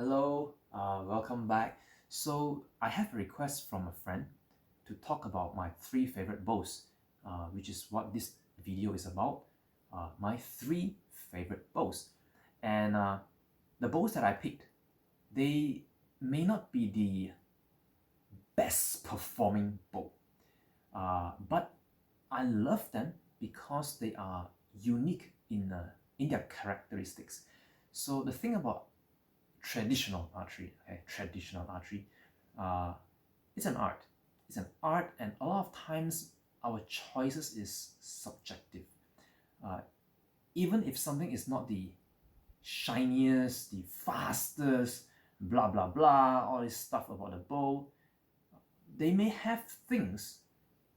Hello, welcome back. So I have a request from a friend to talk about my three favorite bows, which is what this video is about. My three favorite bows, and the bows that I picked, they may not be the best performing bow, but I love them because they are unique in their characteristics. So the thing about traditional archery, uh, it's an art. It's an art, and a lot of times our choices is subjective. Uh, Even if something is not the shiniest, the fastest, blah blah blah, all this stuff about the bow, they may have things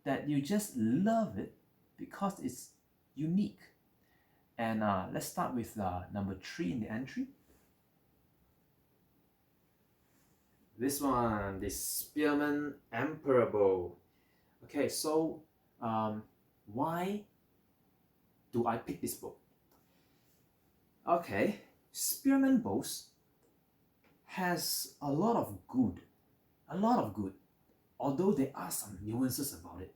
that you just love it because it's unique. And let's start with number three in the entry. This one, the Spearman Emperor Bow. Okay, so why do I pick this bow? Okay, Spearman bows has a lot of good, although there are some nuances about it.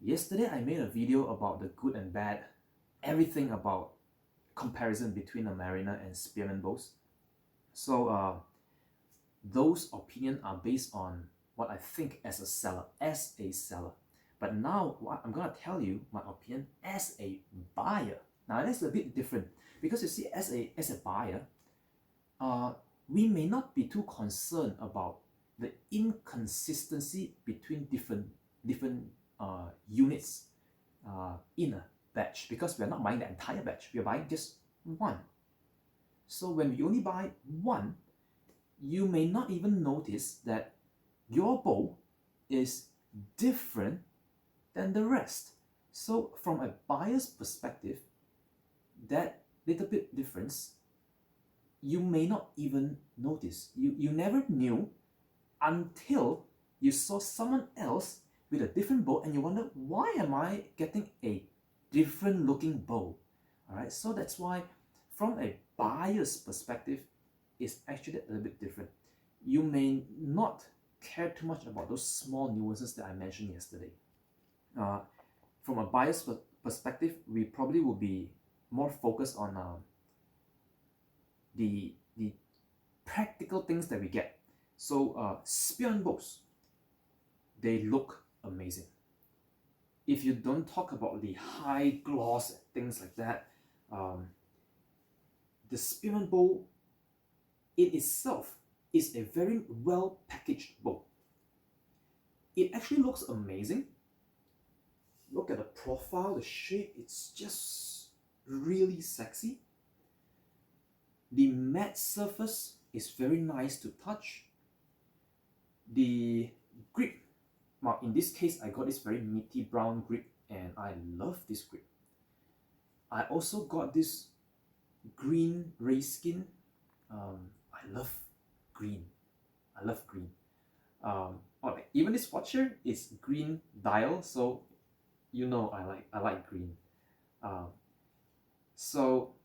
Yesterday I made a video about the good and bad, everything about comparison between a Mariner and Spearman bows. So those opinions are based on what I think as a seller. But now I'm gonna tell you my opinion as a buyer. Now that's a bit different because you see, as a buyer, we may not be too concerned about the inconsistency between different units in a batch, because we are not buying the entire batch. We are buying just one. So when we only buy one, you may not even notice that your bow is different than the rest. So from a buyer's perspective, that little bit difference, you may not even notice. You never knew until you saw someone else with a different bow and you wonder, why am I getting a different looking bow? All right, so that's why from a buyer's perspective, it's actually a little bit different. You may not care too much about those small nuances that I mentioned yesterday. From a buyer's perspective, we probably will be more focused on the practical things that we get. So Spearman bows, they look amazing. If you don't talk about the high gloss and things like that, the Spearman bow in itself is a very well packaged bow. It actually looks amazing. Look at the profile, the shape, it's just really sexy. The matte surface is very nice to touch. The grip, well, in this case I got this very meaty brown grip and I love this grip. I also got this green ray skin. I love green. Alright, even this watch here is green dial, so you know I like green. So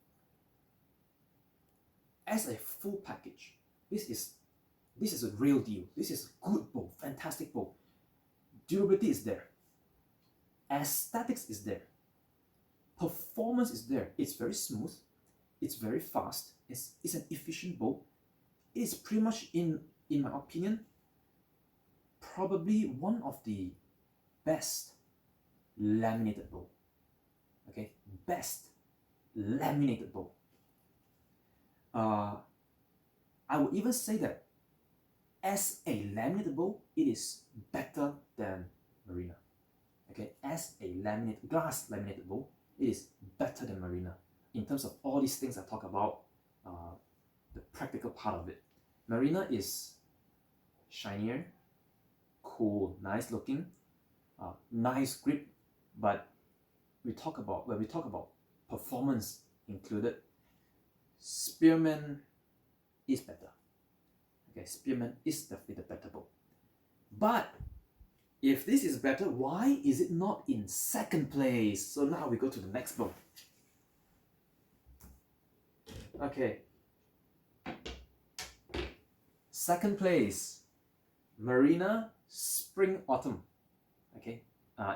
as a full package, this is a real deal. This is a good bow, fantastic bow. Durability is there. Aesthetics is there. Performance is there. It's very smooth. It's very fast. It's an efficient bow. It is pretty much, in my opinion, probably one of the best laminated bow. Okay, best laminated bow. I would even say that as a laminated bow, it is better than Mariner. Okay, as a glass laminated bow, it is better than Mariner in terms of all these things I talk about, the practical part of it. Mariner is shinier, cool, nice looking, nice grip, but when we talk about performance included, Spearman is better. Okay, Spearman is definitely the better bow. But if this is better, why is it not in second place? So now we go to the next bow. Okay, Second place, Marina Spring Autumn. Okay,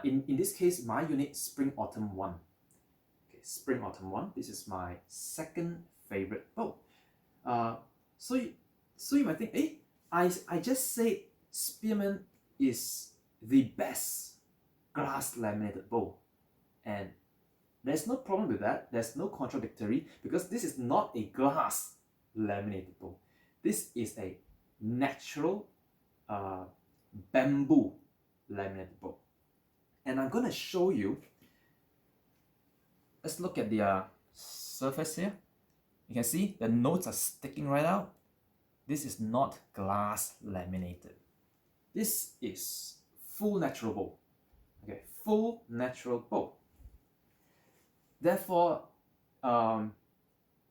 in this case, my unit Spring Autumn 1. Okay, Spring Autumn 1. This is my second favorite bow. So you might think, hey, I just said Spearman is the best glass laminated bow, and there's no problem with that. There's no contradictory, because this is not a glass laminated bow. This is a natural bamboo laminated bow. And I'm going to show you. Let's look at the surface here. You can see the notes are sticking right out. This is not glass laminated. This is full natural bow. Okay, full natural bow. Therefore,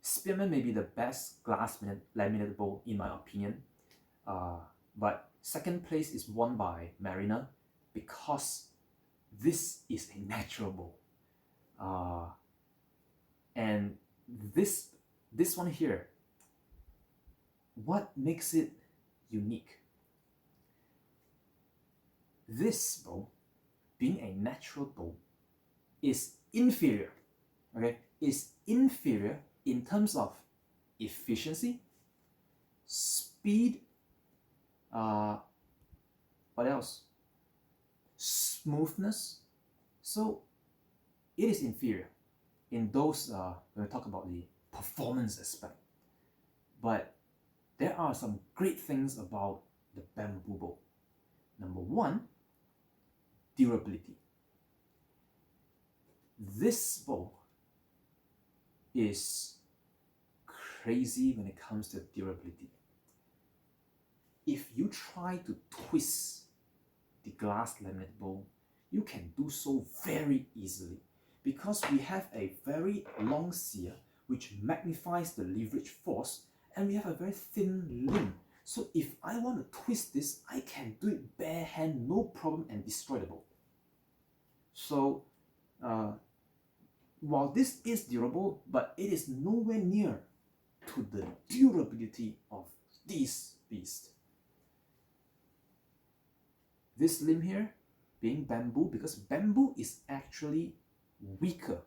Spearman may be the best glass laminated bow in my opinion. But second place is won by Marina, because this is a natural bow. And this one here, what makes it unique? This bow, being a natural bow, is inferior. Okay, is inferior in terms of efficiency, speed, what else? Smoothness. So it is inferior in those when we talk about the performance aspect. But there are some great things about the bamboo bow. Number one, durability. This bow is crazy when it comes to durability. If you try to twist the glass laminate bow, you can do so very easily, because we have a very long sear which magnifies the leverage force, and we have a very thin limb. So if I want to twist this, I can do it bare hand, no problem, and destroy the bow. So while this is durable, but it is nowhere near to the durability of this beast. This limb here being bamboo, because bamboo is actually weaker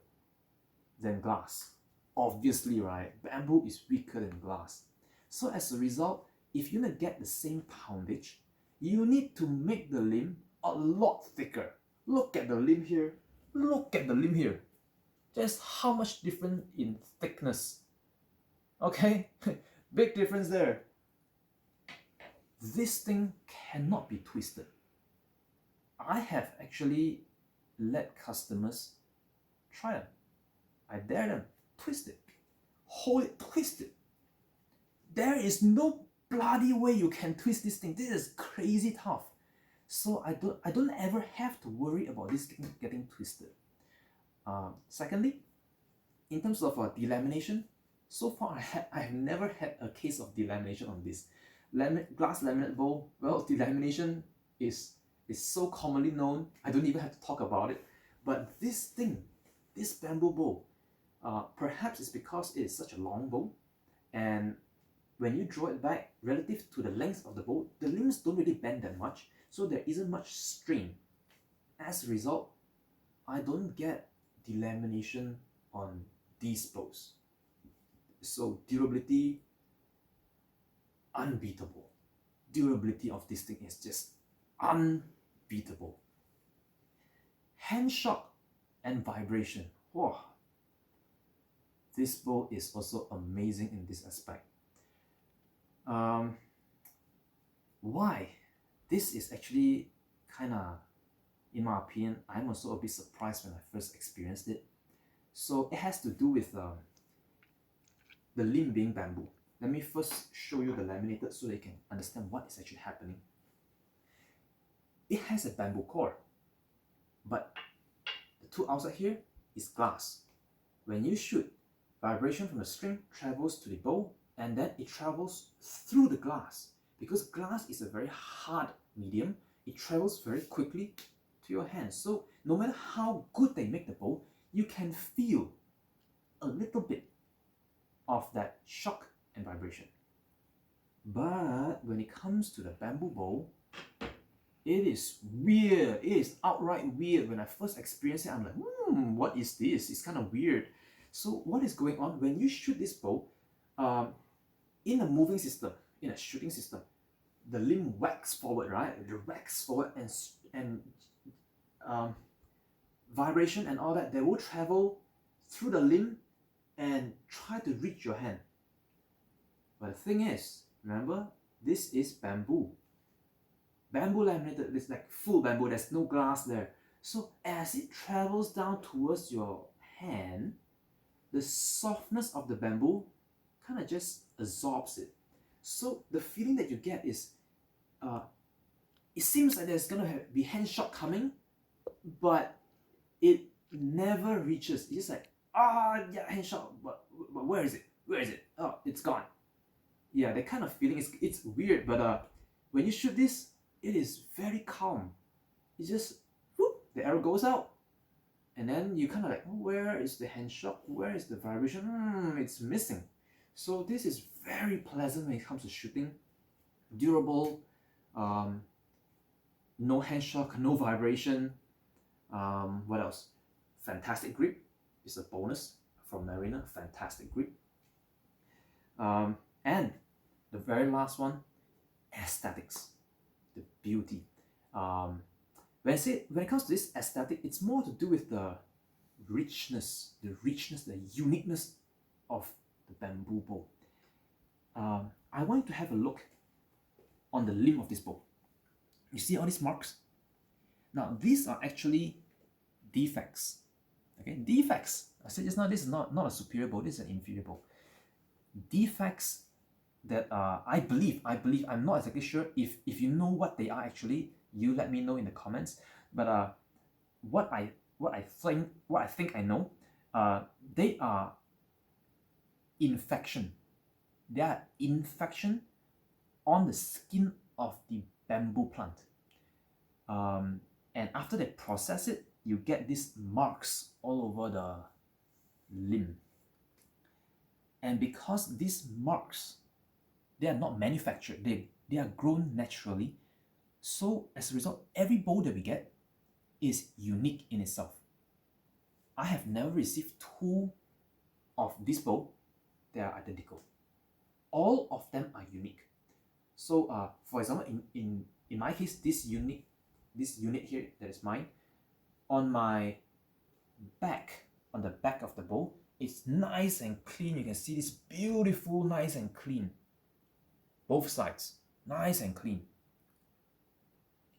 than glass. Obviously, right? Bamboo is weaker than glass. So as a result, if you want to get the same poundage, you need to make the limb a lot thicker. Look at the limb here. Look at the limb here. Just how much difference in thickness. Okay? Big difference there. This thing cannot be twisted. I have actually let customers try them. I dare them, twist it, hold it, twist it. There is no bloody way you can twist this thing. This is crazy tough. So I don't ever have to worry about this getting twisted. Secondly, in terms of delamination, so far I have never had a case of delamination on this. Glass laminate bow, well, delamination is so commonly known, I don't even have to talk about it. But this thing, this bamboo bow, perhaps it's because it is such a long bow, and when you draw it back relative to the length of the bow, the limbs don't really bend that much, so there isn't much strain. As a result, I don't get delamination on these bows. So durability, unbeatable. Durability of this thing is just unbeatable. Hand shock and vibration. Whoa. This bow is also amazing in this aspect. Why? This is actually kind of, in my opinion, I'm also a bit surprised when I first experienced it. So it has to do with the limb being bamboo. Let me first show you the laminated so that you can understand what is actually happening. It has a bamboo core, but the two outside here is glass. When you shoot, vibration from the string travels to the bow, and then it travels through the glass. Because glass is a very hard medium, it travels very quickly to your hand. So no matter how good they make the bow, you can feel a little bit of that shock and vibration. But when it comes to the bamboo bow, it is weird. It is outright weird. When I first experienced it, I'm like, what is this? It's kind of weird. So what is going on? When you shoot this bow, in a moving system, in a shooting system, the limb whacks forward, right? It whacks forward, and vibration and all that, they will travel through the limb and try to reach your hand. But the thing is, remember, this is bamboo. Bamboo laminated is like full bamboo, there's no glass there. So as it travels down towards your hand, the softness of the bamboo kind of just absorbs it. So the feeling that you get is, it seems like there's gonna be hand shot coming, but it never reaches. It's just like, yeah, hand shot, but where is it? Where is it? Oh, it's gone. Yeah, that kind of feeling it's weird, but when you shoot this, it is very calm. It's just, whoop, the arrow goes out, and then you kind of like, where is the hand shot? Where is the vibration? It's missing. So this is very pleasant when it comes to shooting. Durable, no hand shock, no vibration. What else? Fantastic grip is a bonus from Mariner. Fantastic grip. And the very last one, aesthetics, the beauty. When it comes to this aesthetic, it's more to do with the richness, the uniqueness of the bamboo bow. I want you to have a look on the limb of this bow. You see all these marks? Now, these are actually defects. Okay, defects. I said just now, this is not a superior bow, this is an inferior bow. Defects that I believe, I'm not exactly sure. If you know what they are actually, you let me know in the comments. But what I think I know, they are infection. They are infection on the skin of the bamboo plant. And after they process it, you get these marks all over the limb. And because these marks, they are not manufactured, they are grown naturally. So as a result, every bow that we get is unique in itself. I have never received two of this bow that are identical. All of them are unique. So for example, in my case, this unit here that is mine, on my back, on the back of the bow, it's nice and clean. You can see this beautiful, nice and clean. Both sides, nice and clean.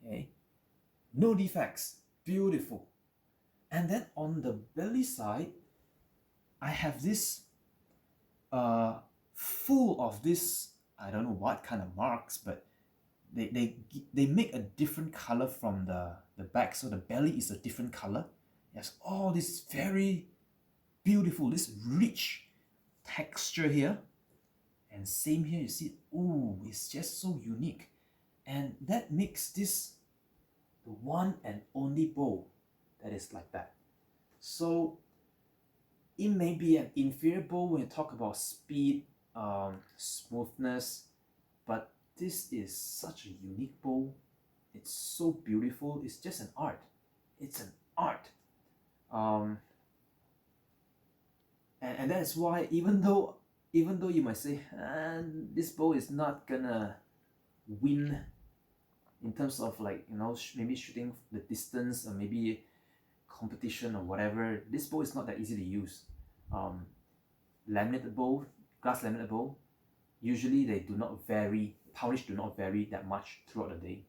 Okay, no defects, beautiful. And then on the belly side, I have this full of this, I don't know what kind of marks, but they make a different color from the back. So the belly is a different color. It has all this very beautiful, this rich texture here. And same here, you see, ooh, it's just so unique. And that makes this the one and only bow that is like that. So it may be an inferior bow when you talk about speed, smoothness, but this is such a unique bow. It's so beautiful. It's just an art. It's an art. And that is why, even though you might say, this bow is not gonna win in terms of, like, you know, maybe shooting the distance or maybe competition or whatever, this bow is not that easy to use. Laminated bow, glass laminated bow, usually they do not vary, polish do not vary that much throughout the day.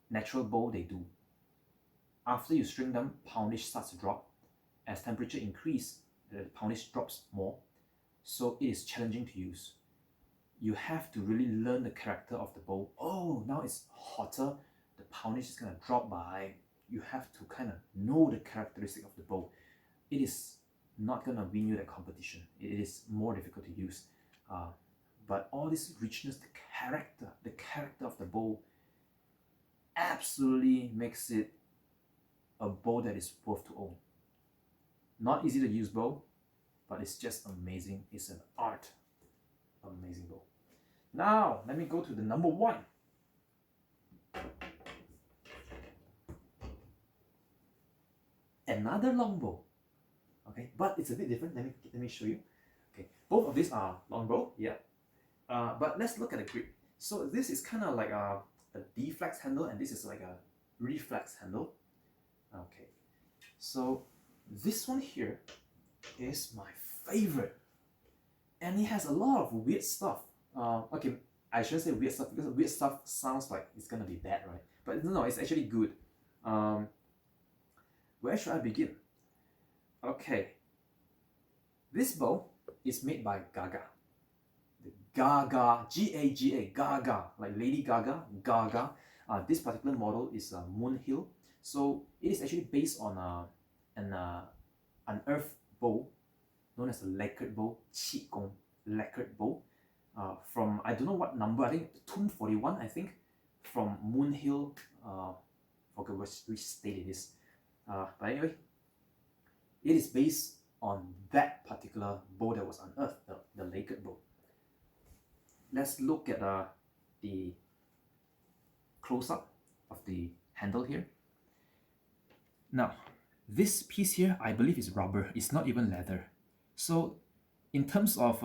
Natural bow, they do. After you string them, polish starts to drop. As temperature increase, the polish drops more. So it is challenging to use. You have to really learn the character of the bow. Oh, now it's hotter, the polish is gonna drop by. You have to kind of know the characteristic of the bow. It is not gonna win you that competition. It is more difficult to use. But all this richness, the character of the bow absolutely makes it a bow that is worth to own. Not easy to use bow, but it's just amazing. It's an art. Amazing bow. Now, let me go to the number 1. Another longbow. Okay, but it's a bit different. Let me show you. Okay, both of these are longbow, yeah. But let's look at the grip. So this is kind of like a deflex handle, and this is like a reflex handle. Okay, so this one here is my favorite, and it has a lot of weird stuff. Okay, I shouldn't say weird stuff because weird stuff sounds like it's gonna be bad, right? But no, it's actually good. Where should I begin? Okay, this bow is made by Gaga. The Gaga, G-A-G-A, Gaga, like Lady Gaga, Gaga. This particular model is Moon Hill. So it is actually based on an earth bow known as a lacquered bow, Qi Gong lacquered bow. From, I don't know what number, I think 241, I think, from Moon Hill, forget which state it is. But anyway, it is based on that particular bow that was unearthed, the lacquered bow. Let's look at the close-up of the handle here. Now, this piece here, I believe is rubber. It's not even leather. So, in terms of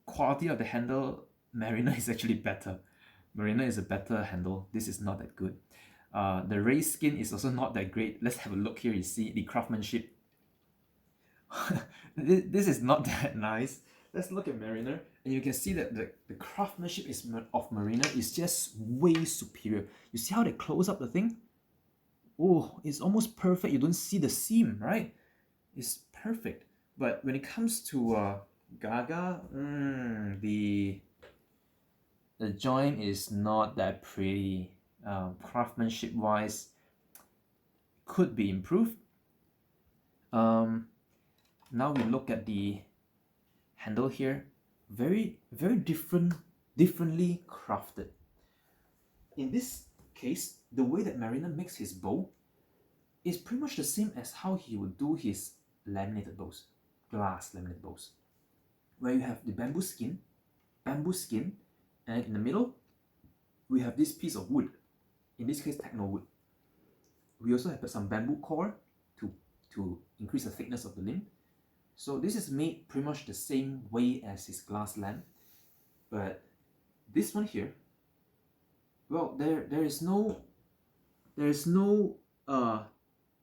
quality of the handle, Mariner is actually better. Mariner is a better handle. This is not that good. The raised skin is also not that great. Let's have a look here. You see the craftsmanship. This is not that nice. Let's look at Mariner, and you can see that the craftsmanship of Mariner is just way superior. You see how they close up the thing? Oh, it's almost perfect. You don't see the seam, right? It's perfect. But when it comes to Gaga, the joint is not that pretty. Craftsmanship wise, could be improved. Now we look at the handle here. Very differently crafted. In this case, the way that Mariner makes his bow is pretty much the same as how he would do his laminated bows, glass laminated bows, where you have the bamboo skin, and in the middle we have this piece of wood, in this case techno wood. We also have some bamboo core to increase the thickness of the limb. So this is made pretty much the same way as his glass lamp, but this one here, well, there is no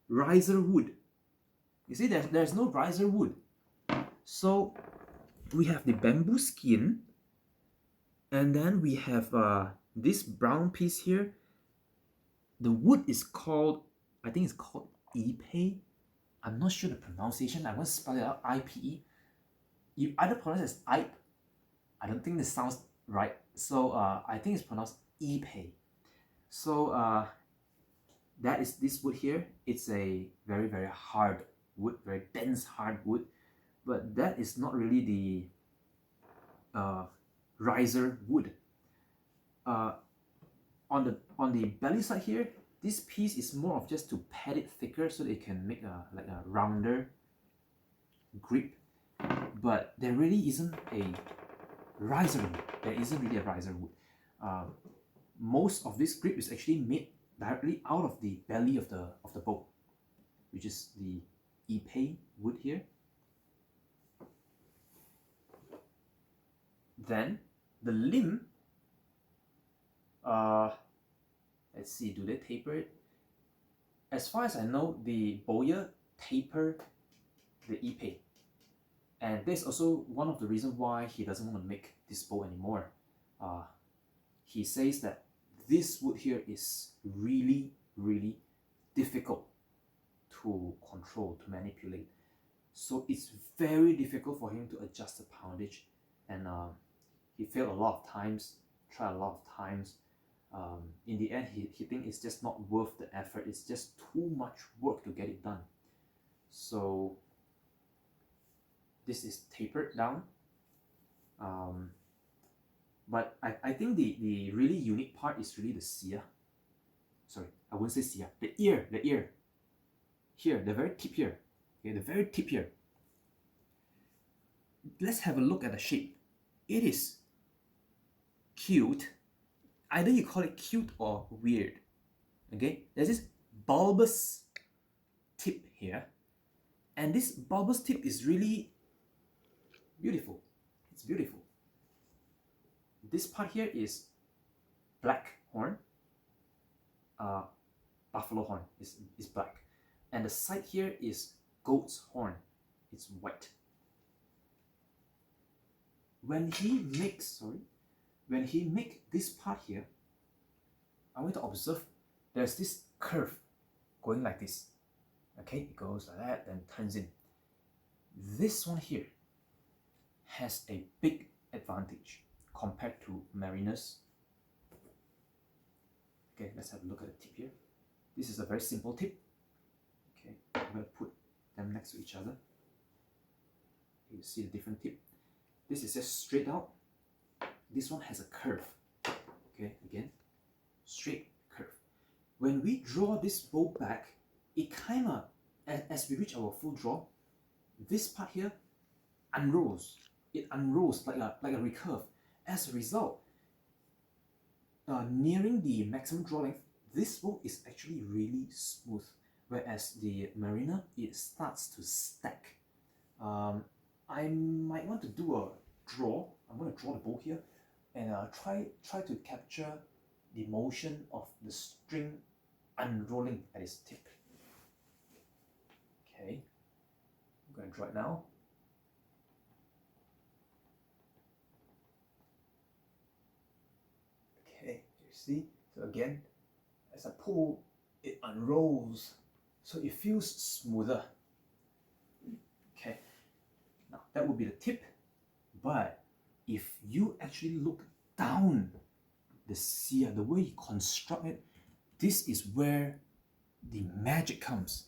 riser wood. You see, there's no riser wood. So we have the bamboo skin, and then we have this brown piece here. The wood is called, I think it's called Ipe. I'm not sure the pronunciation. I'm going to spell it out, I-P-E. You either pronounce it as Ipe. I don't think this sounds right. So I think it's pronounced Ipe. So that is this wood here. It's a very hard wood, very dense hard wood. But that is not really the riser wood. On the belly side here, this piece is more of just to pad it thicker so that it can make like a rounder grip. But there really isn't a riser wood. There isn't really a riser wood. Most of this grip is actually made directly out of the belly of the bow, which is the Ipe wood here. Then the limb, let's see, do they taper it? As far as I know, the bowyer taper the Ipe, and this is also one of the reasons why he doesn't want to make this bow anymore. He says that this wood here is really difficult to control, to manipulate. So it's very difficult for him to adjust the poundage, and he failed a lot of times, tried a lot of times. In the end, he thinks it's just not worth the effort. It's just too much work to get it done. So this is tapered down. But I think the really unique part is really the sia. Sorry, I wouldn't say sia. The ear. Here, the very tip here. Okay, the very tip here. Let's have a look at the shape. It is cute. Either you call it cute or weird. Okay, there's this bulbous tip here, and this bulbous tip is really beautiful. It's beautiful. This part here is black horn, buffalo horn is black, and the side here is goat's horn, it's white. When he makes this part here, I want to observe there's this curve going like this. Okay, it goes like that, then turns in. This one here has a big advantage compared to Mariner's. Okay, let's have a look at the tip here. This is a very simple tip. Okay, I'm going to put them next to each other. You see the different tip. This is just straight out. This one has a curve. Okay, again, straight curve. When we draw this bow back, it kind of, as we reach our full draw, this part here unrolls. It unrolls like a recurve. As a result, nearing the maximum draw length, this bow is actually really smooth, whereas the Mariner, it starts to stack. I might want to do a draw. I'm going to draw the bow here and try to capture the motion of the string unrolling at its tip. Okay, I'm going to draw it now. Okay, you see? So again, as I pull, it unrolls, so it feels smoother. Okay, now that would be the tip, but if you actually look down the sear, the way you construct it, this is where the magic comes.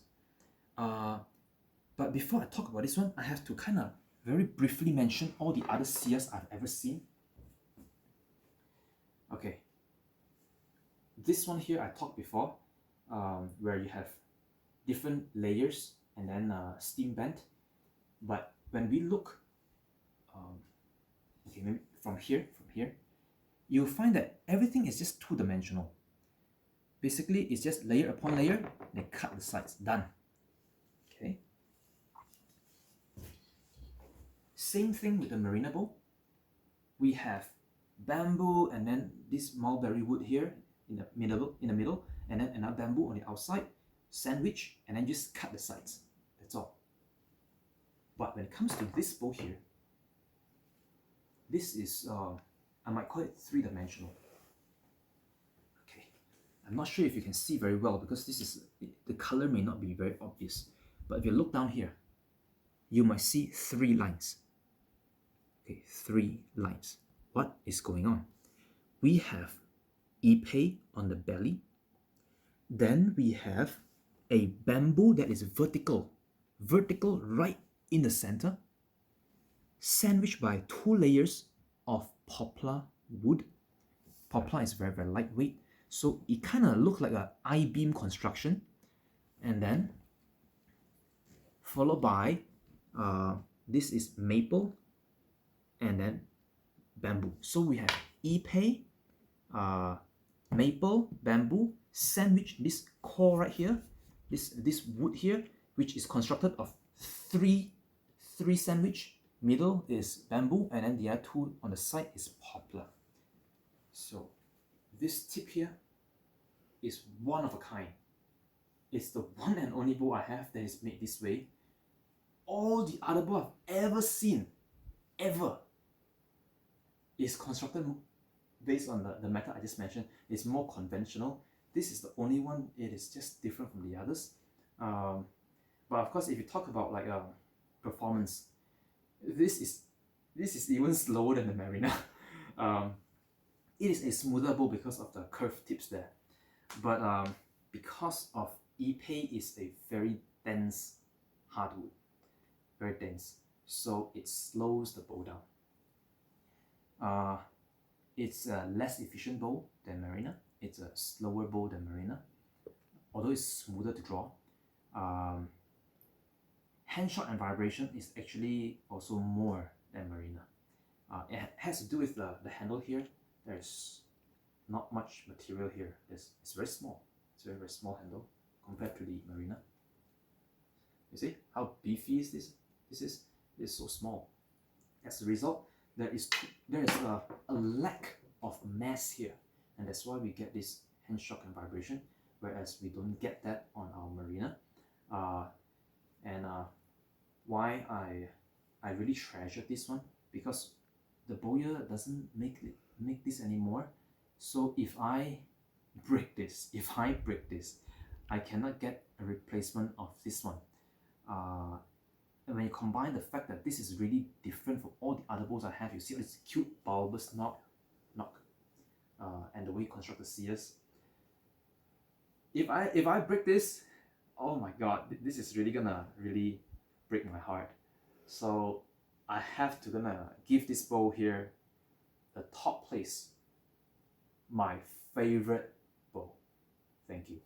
But before I talk about this one, I have to kind of very briefly mention all the other sears I've ever seen. Okay, this one here I talked before, where you have different layers and then steam bent. But when we look, okay, maybe from here, you'll find that everything is just two-dimensional. Basically, it's just layer upon layer, then cut the sides, done. Okay. Same thing with the Mariner bow. We have bamboo and then this mulberry wood here in the middle, and then another bamboo on the outside, sandwich, and then just cut the sides. That's all. But when it comes to this bow here, this is I might call it three-dimensional. Okay, I'm not sure if you can see very well because this is the color may not be very obvious. But if you look down here, you might see three lines. Okay, three lines. What is going on? We have ipe on the belly. Then we have a bamboo that is vertical right in the center, sandwiched by two layers of poplar wood. Poplar is very, very lightweight, so it kind of looks like an I-beam construction. And then followed by this is maple and then bamboo. So we have ipe, maple, bamboo, sandwich this core right here, this wood here, which is constructed of three sandwich. Middle is bamboo, and then the other two on the side is poplar. So this tip here is one of a kind. It's the one and only bow I have that is made this way. All the other bow I've ever seen, ever, is constructed based on the method I just mentioned. It's more conventional. This is the only one, it is just different from the others. But of course, if you talk about like performance, this is even slower than the Mariner. It is a smoother bow because of the curved tips there. But because of ipe is a very dense hardwood, very dense, so it slows the bow down. It's a less efficient bow than Mariner. It's a slower bow than Mariner, although it's smoother to draw. Hand shot and vibration is actually also more than Mariner. It has to do with the handle here. there's not much material here. It's very small. It's a very, very small handle compared to the Marina. You see how beefy is this? It's so small. As a result, there is a lack of mass here, and that's why we get this hand shock and vibration, whereas we don't get that on our Marina. Why I really treasure this one, because the bowyer doesn't make this anymore. So if I break this, I cannot get a replacement of this one. And when you combine the fact that this is really different from all the other bows I have, you see this cute bulbous knock, and the way you construct the sears. If I break this, oh my god, this is really gonna break my heart. So I have to gonna give this bow here the top place, my favorite bow. Thank you.